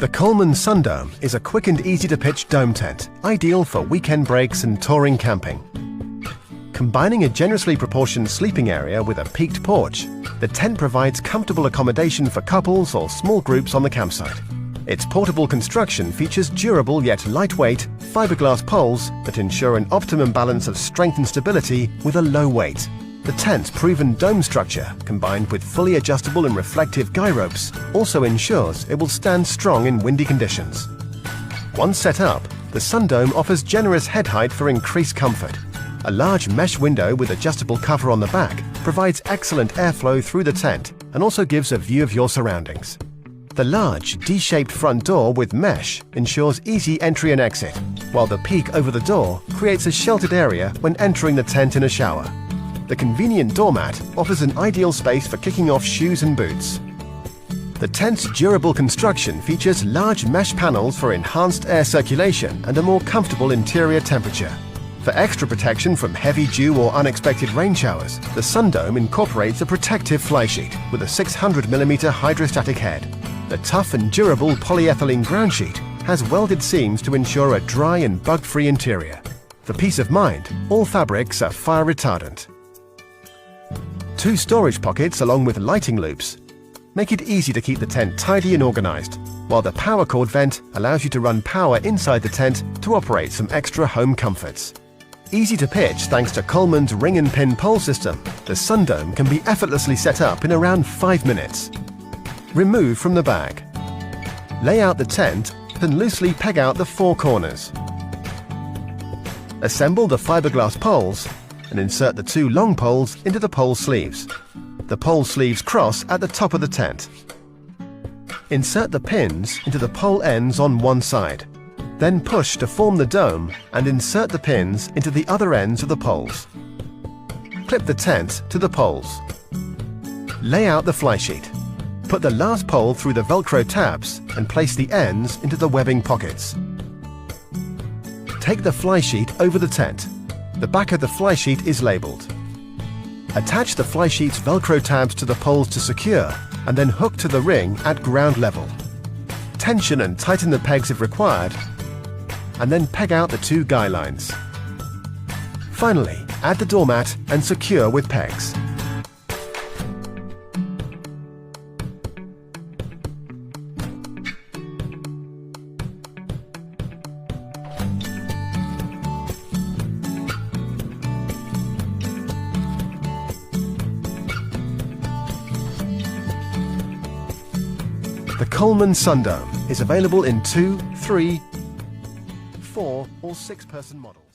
The Coleman Sundome is a quick and easy to pitch dome tent, ideal for weekend breaks and touring camping. Combining a generously proportioned sleeping area with a peaked porch, the tent provides comfortable accommodation for couples or small groups on the campsite. Its portable construction features durable yet lightweight fiberglass poles that ensure an optimum balance of strength and stability with a low weight. The tent's proven dome structure, combined with fully adjustable and reflective guy ropes, also ensures it will stand strong in windy conditions. Once set up, the Sundome offers generous head height for increased comfort. A large mesh window with adjustable cover on the back provides excellent airflow through the tent and also gives a view of your surroundings. The large, D-shaped front door with mesh ensures easy entry and exit, while the peak over the door creates a sheltered area when entering the tent in a shower. The convenient doormat offers an ideal space for kicking off shoes and boots. The tent's durable construction features large mesh panels for enhanced air circulation and a more comfortable interior temperature. For extra protection from heavy dew or unexpected rain showers, the Sundome incorporates a protective Flysheet with a 600mm hydrostatic head. The tough and durable polyethylene ground sheet has welded seams to ensure a dry and bug-free interior. For peace of mind, all fabrics are fire retardant. 2 storage pockets along with lighting loops make it easy to keep the tent tidy and organized, while the power cord vent allows you to run power inside the tent to operate some extra home comforts. Easy to pitch thanks to Coleman's ring and pin pole system, the Sundome can be effortlessly set up in around 5 minutes. Remove from the bag. Lay out the tent and loosely peg out the 4 corners. Assemble the fiberglass poles and insert the 2 long poles into the pole sleeves. The pole sleeves cross at the top of the tent. Insert the pins into the pole ends on one side. Then push to form the dome and insert the pins into the other ends of the poles. Clip the tent to the poles. Lay out the Flysheet. Put the last pole through the Velcro tabs and place the ends into the webbing pockets. Take the Flysheet over the tent. The back of the Flysheet is labeled. Attach the Flysheet's Velcro tabs to the poles to secure and then hook to the ring at ground level. Tension and tighten the pegs if required, and then peg out the 2 guy lines. Finally, add the doormat and secure with pegs. The Coleman Sundome is available in 2, 3, 4 or 6-person models.